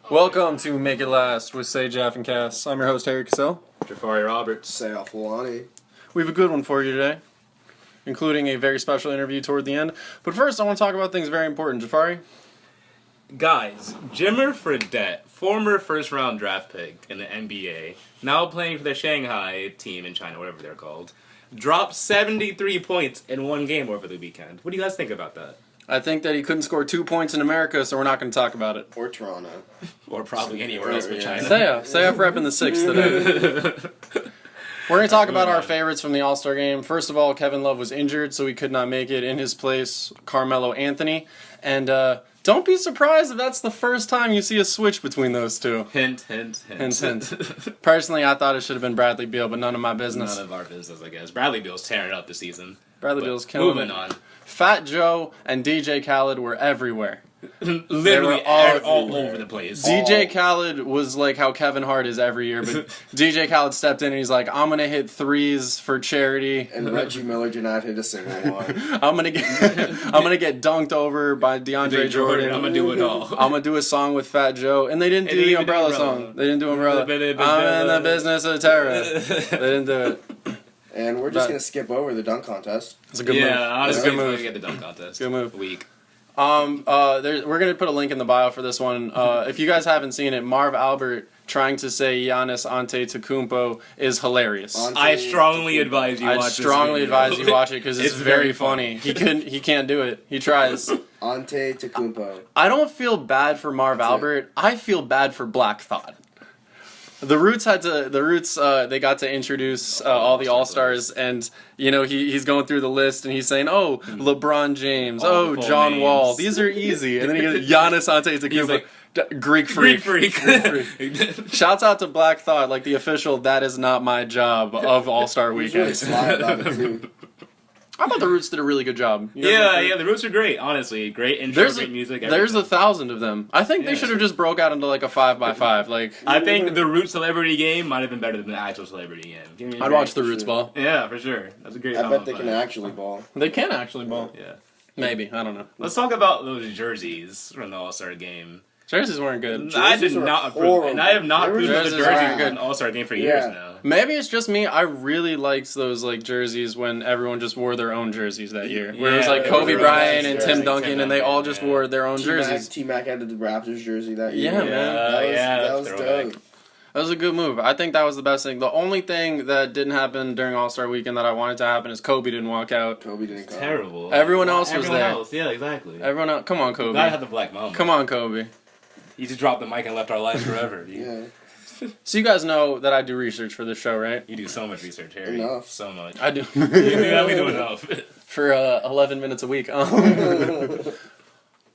Welcome to Make It Last with Say Jaf and Kas. I'm your host, Harry Cassell. Jafari Roberts. Say Jaf. We have a good one for you today, including a very special interview toward the end. But first, I want to talk about things very important. Jafari? Guys, Jimmer Fredette, former first-round draft pick in the NBA, now playing for the Shanghai team in China, whatever they're called, dropped 73 points in one game over the weekend. What do you guys think about that? I think that he couldn't score 2 points in America, so we're not going to talk about it. Or Toronto. Or probably anywhere else but China. Say up repping the 6th today. We're going to talk about our favorites from the All-Star game. First of all, Kevin Love was injured, so he could not make it. In his place, Carmelo Anthony. And don't be surprised if that's the first time you see a switch between those two. Hint, hint, hint. Hint, hint. Personally, I thought it should have been Bradley Beal, but none of my business. None of our business, I guess. Bradley Beal's tearing it up this season. Bradley Beal's killing Moving it. on. Fat Joe and DJ Khaled were everywhere. Literally all over the place. DJ Khaled was like how Kevin Hart is every year, but DJ Khaled stepped in and he's like, I'm gonna hit threes for charity. And Reggie Miller did not hit a single one. I'm gonna get dunked over by DeAndre Jordan. I'm gonna do it all. I'm gonna do a song with Fat Joe, and they didn't do the Umbrella song. They didn't do Umbrella. I'm in the business of terror. They didn't do it. And we're just gonna skip over the dunk contest. It's a good move. Honestly, it's a good move. Get the dunk contest. Good move. Weak. We're gonna put a link in the bio for this one. If you guys haven't seen it, Marv Albert trying to say Giannis Antetokounmpo is hilarious. I strongly advise you watch it. I strongly advise you watch it because it's very funny. He can't do it. He tries. Antetokounmpo. I don't feel bad for Marv Albert. I feel bad for Black Thought. The Roots they got to introduce all the All-Stars, and you know he's going through the list and he's saying, "Oh, LeBron James, John names. Wall, these are easy." And then he goes, Giannis Antetokounmpo, like, Greek freak. Shouts out to Black Thought, like the official "That is not my job" of All-Star Weekend. Really sly about it too. I thought the Roots did a really good job. Yeah, the Roots are great, honestly. Great intro, great music. There's 1,000 of them. I think they should have just broke out into like a 5x5. Like I think the Roots Celebrity Game might have been better than the actual Celebrity Game. I'd watch the Roots ball. Yeah, for sure. That's a great. I bet they can actually ball. They can actually ball. Yeah. Maybe. I don't know. Let's talk about those jerseys from the All-Star Game. Jerseys weren't good. I did not approve, and I have not approved of the jerseys jerseys in All-Star Game for years now. Maybe it's just me. I really liked those like jerseys when everyone just wore their own jerseys that year. Where it was like Kobe Bryant and Tim Duncan, and they all just wore their own jerseys. T-Mac had the Raptors jersey that year. Yeah, man. That was dope. That was a good move. I think that was the best thing. The only thing that didn't happen during All-Star Weekend that I wanted to happen is Kobe didn't walk out. Kobe didn't come. Terrible. Everyone else was there. Yeah, exactly. Everyone else. Come on, Kobe. I had the black mama. Come on, Kobe. You just dropped the mic and left our lives forever. Yeah. So you guys know that I do research for this show, right? You do so much research, Harry. Enough. So much. I do. You do enough. For 11 minutes a week. You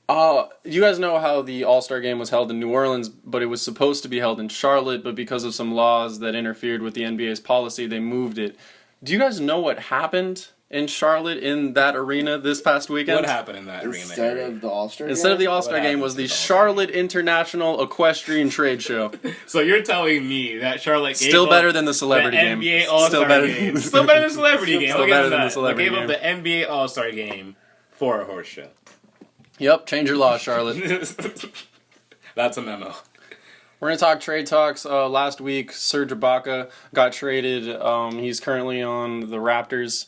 guys know how the All-Star Game was held in New Orleans, but it was supposed to be held in Charlotte, but because of some laws that interfered with the NBA's policy, they moved it. Do you guys know what happened in Charlotte in that arena this past weekend? What happened in that arena? Instead of the All-Star Game? Instead of the All-Star Game was the Charlotte International Equestrian Trade Show. So you're telling me that Charlotte gave Still better than the Celebrity the Game. NBA All-Star Game. Still better than the Celebrity Game. Still better than the Celebrity Game. Game. Gave up the NBA All-Star Game for a horse show. Yep, change your law, Charlotte. That's a memo. We're going to talk trade talks. Last week, Serge Ibaka got traded. He's currently on the Raptors.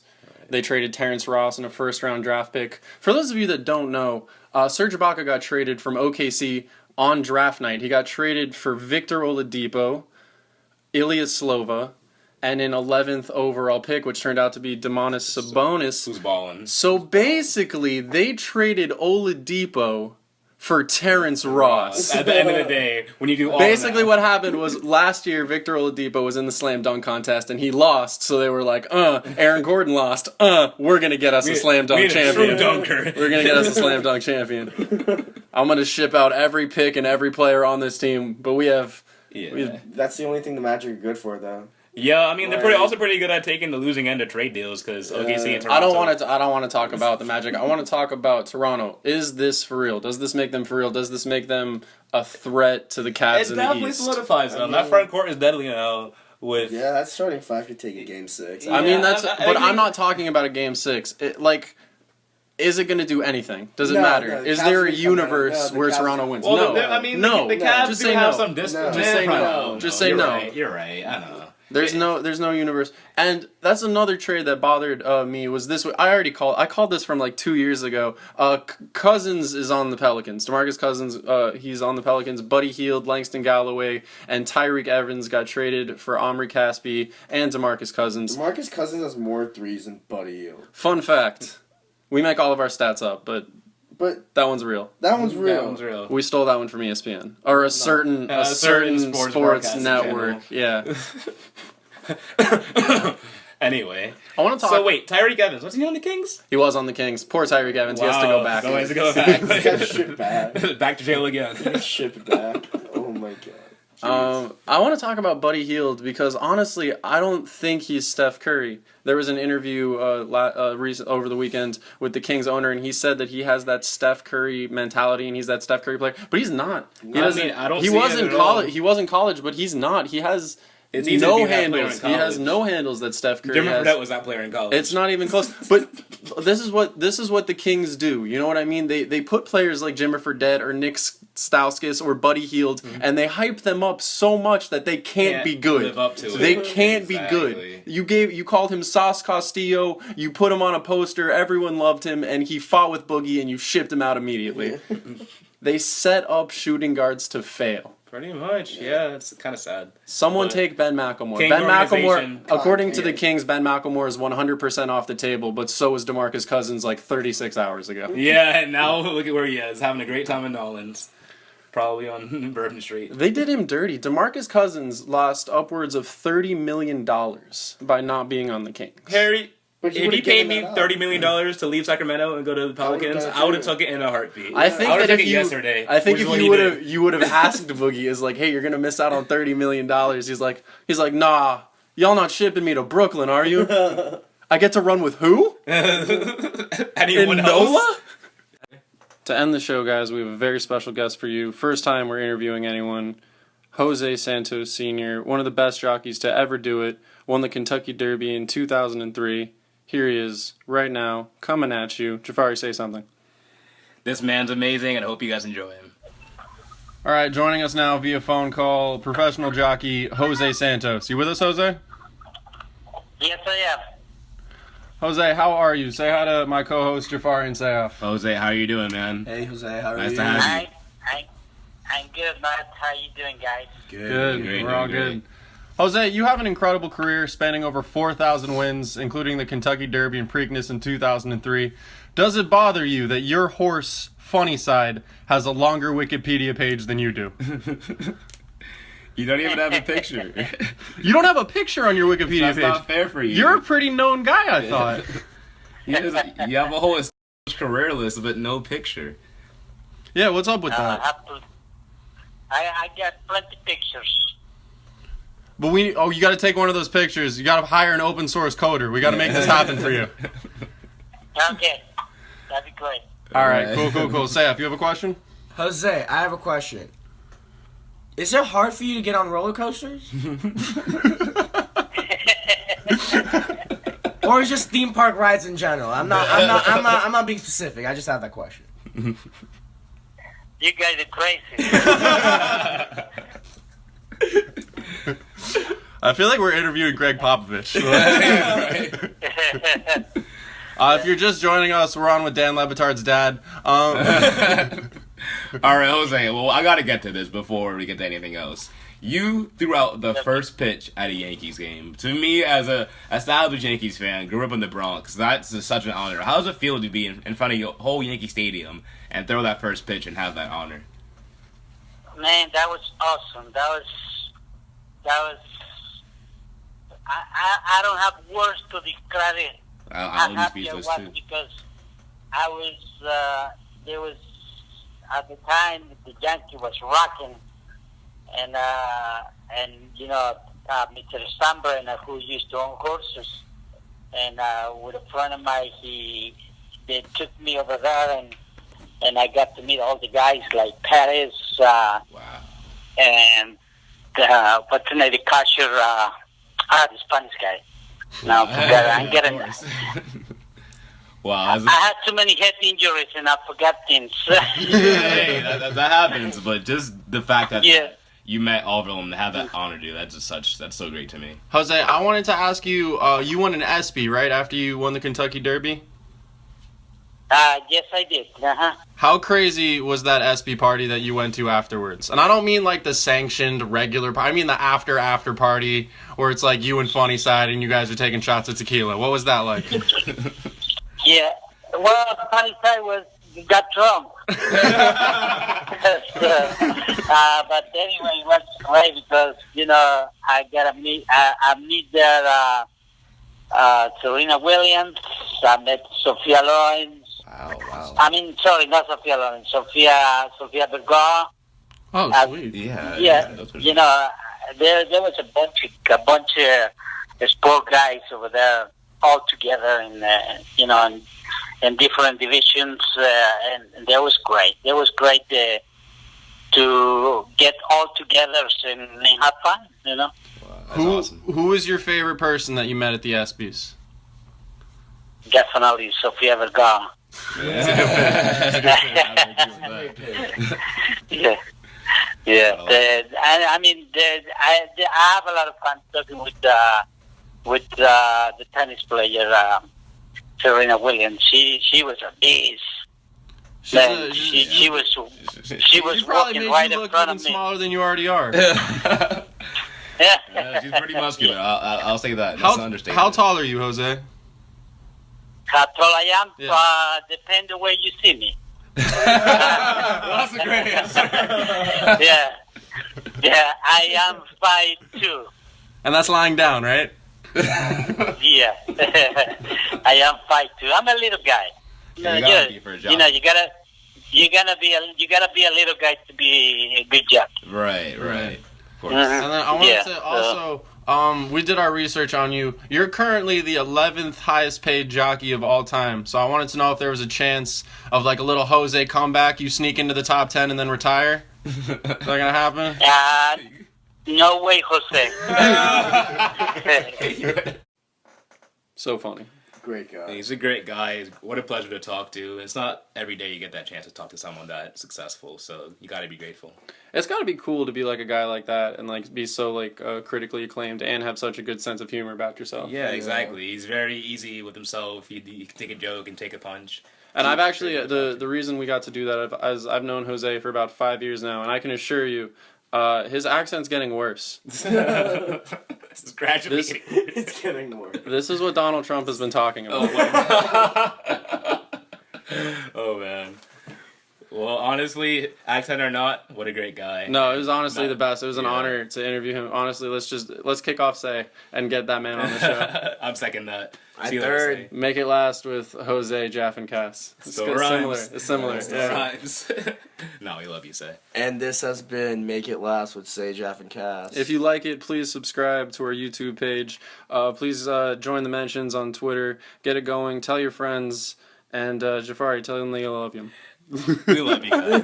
They traded Terrence Ross in a first-round draft pick. For those of you that don't know, Serge Ibaka got traded from OKC on draft night. He got traded for Victor Oladipo, Ilya Slova, and an 11th overall pick, which turned out to be Domantas Sabonis. Who's balling? So basically, they traded Oladipo for Terrence Ross. At the end of the day, when you do all basically what happened was last year Victor Oladipo was in the slam dunk contest and he lost, so they were like, Aaron Gordon lost, we're gonna get us a slam dunk champion. We're gonna get us a slam dunk champion. I'm gonna ship out every pick and every player on this team, but we have that's the only thing the Magic are good for, though. Yeah, I mean they're also pretty good at taking the losing end of trade deals because OKC and Toronto. I don't want to talk about the Magic. I want to talk about Toronto. Is this for real? Does this make them for real? Does this make them a threat to the Cavs in the East? It definitely solidifies them. That front court is deadly now. with... Yeah, that starting five could take a game 6. I mean, but I'm not talking about a game 6. Is it going to do anything? Does it matter? No, Is there a universe where Toronto wins? Well, no. I mean, no. the Cavs just do say have no. some distance. Just say no. Just say no. You're right. I know. There's no universe. And that's another trade that bothered me was this. I called this from like 2 years ago. Cousins is on the Pelicans. DeMarcus Cousins, he's on the Pelicans. Buddy Hield, Langston Galloway, and Tyreek Evans got traded for Omri Caspi and DeMarcus Cousins. DeMarcus Cousins has more threes than Buddy Hield. Fun fact. We make all of our stats up, but that one's real. That one's real. We stole that one from ESPN or a certain sports network. Yeah. Anyway, I want to talk. So wait, Tyreek Evans, was he on the Kings? He was on the Kings. Poor Tyreek Evans. He has to go back. So he has to go back. He got shipped back. Back to jail again. He got shipped back. Oh my god. I want to talk about Buddy Hield because honestly, I don't think he's Steph Curry. There was an interview over the weekend with the Kings owner, and he said that he has that Steph Curry mentality and he's that Steph Curry player, but he's not. He doesn't. I don't. He see was it in at college. all. He was in college, but he's not. He has. It's easy to be no that player in handles. He has college. no handles that Steph Curry Jimmy has. Fredette was that player in college. It's not even close. But this is what the Kings do. You know what I mean? They put players like Jimmy Fredette or Nick Stauskas or Buddy Hield, and they hype them up so much that they can't be good. Live up to it. They can't be good. You called him Sauce Castillo. You put him on a poster. Everyone loved him, and he fought with Boogie, and you shipped him out immediately. They set up shooting guards to fail. Pretty much, yeah. It's kind of sad. Someone take Ben McLemore. King Ben McLemore, organization. according to the Kings, Ben McLemore is 100% off the table, but so is DeMarcus Cousins like 36 hours ago. Yeah, and now look at where he is, having a great time in Nolans. Probably on Bourbon Street. They did him dirty. DeMarcus Cousins lost upwards of $30 million by not being on the Kings. Harry, But if he paid me $30 million to leave Sacramento and go to the Pelicans, I would have took it in a heartbeat. I think I would that have if taken it yesterday. I think which if is you what would he have you would have asked Boogie, is like, hey, you're gonna miss out on $30 million. He's like, nah, y'all not shipping me to Brooklyn, are you? I get to run with who? Anyone In else? NOLA? To end the show, guys, we have a very special guest for you. First time we're interviewing anyone. Jose Santos Sr., one of the best jockeys to ever do it. Won the Kentucky Derby in 2003. Here he is, right now, coming at you. Jafari, say something. This man's amazing, and I hope you guys enjoy him. All right, joining us now via phone call, professional jockey Jose Santos. You with us, Jose? Yes, I am. Jose, how are you? Say hi to my co-host Jafari and Sayaf. Jose, how are you doing, man? Hey, Jose, how are Nice you? to have you. I'm good, Matt. How you doing, guys? Good. Great, We're all great. good. Jose, you have an incredible career spanning over 4,000 wins, including the Kentucky Derby and Preakness in 2003. Does it bother you that your horse, Funny Side, has a longer Wikipedia page than you do? You don't even have a picture. You don't have a picture on your Wikipedia That's page. not fair for you. You're a pretty known guy, I thought. You have a whole career list, but no picture. Yeah, what's up with that? I got plenty pictures. But you got to take one of those pictures. You got to hire an open source coder. We got to make this happen for you. Okay, that'd be great. All right, cool. Sayaf, you have a question? Jose, I have a question. Is it hard for you to get on roller coasters? Or just theme park rides in general? I'm not being specific. I just have that question. You guys are crazy. I feel like we're interviewing Greg Popovich. If you're just joining us, we're on with Dan Lebitard's dad. All right, Jose. Well, I got to get to this before we get to anything else. You threw out the first pitch at a Yankees game. To me, as a established Yankees fan, grew up in the Bronx, that's such an honor. How does it feel to be in front of your whole Yankee Stadium and throw that first pitch and have that honor? Man, that was awesome. That was. I don't have words to describe it. How happy I was too. Because I was. There was at the time the Yankee was rocking, and you know Mr. Stamber, who used to own horses, and with a friend of mine, they took me over there, and I got to meet all the guys like Perez, Wow. and what's the name, the catcher, The Spanish guy. No, forget it. I'm getting. Wow. I had too many head injuries and I forgot things. Hey, that happens. But just the fact that you met all of them and have that honor, dude, that's so great to me. Jose, I wanted to ask you, you won an ESPY, right, after you won the Kentucky Derby? Yes, I did. Uh-huh. How crazy was that ESPY party that you went to afterwards? And I don't mean like the sanctioned regular party. I mean the after party where it's like you and Funny Side and you guys are taking shots of tequila. What was that like? Yeah. Well, Funny Side got drunk. But anyway, it was great because, I meet there Serena Williams. I met Sophia Loren. Wow. I mean, sorry, not Sophia Loren. Sophia Vergara. Oh, sweet. Yeah. There was a bunch of sport guys over there, all together in different divisions, and that was great. It was great to get all together and have fun. Wow, that's awesome. Who was your favorite person that you met at the ESPYs? Definitely Sophia Vergara. Yeah. I have a lot of fun talking with the tennis player Serena Williams. She was a beast. She was walking right in front of me. Smaller than you already are. Yeah, she's pretty muscular. I'll say that. That's an understatement. How tall are you, Jose? How tall I am? Depends the way you see me. That's a great answer. Yeah, I am 5'2". And that's lying down, right? Yeah, I am 5'2". I'm a little guy. You gotta be for a job. You gotta be a little guy to be a good job. Right. Of course. And then I wanted to also, we did our research on you. You're currently the 11th highest paid jockey of all time. So I wanted to know if there was a chance of like a little Jose comeback, you sneak into the top 10 and then retire. Is that gonna happen? No way, Jose. So funny. Great guy. He's a great guy. What a pleasure to talk to. It's not every day you get that chance to talk to someone that successful, so you gotta be grateful. It's gotta be cool to be like a guy like that and like be so like critically acclaimed and have such a good sense of humor about yourself. Yeah, exactly. He's very easy with himself. He can take a joke and take a punch. And I've actually the reason we got to do that is I've known Jose for about 5 years now, and I can assure you, his accent's getting worse. It's gradually getting worse. It's getting worse. This is what Donald Trump has been talking about. Oh man. Well, honestly, accent or not, what a great guy. No, it was honestly the best. It was an honor to interview him. Honestly, let's kick off Say and get that man on the show. I'm second that. Third. Make it last with Jose, Jaf, and Kas. It's rhymes. similar. Still rhymes. No, we love you, Say. And this has been Make It Last with Say Jaf and Kas. If you like it, please subscribe to our YouTube page. Please join the mentions on Twitter. Get it going. Tell your friends. And Jafari, tell them they love you. We love you guys.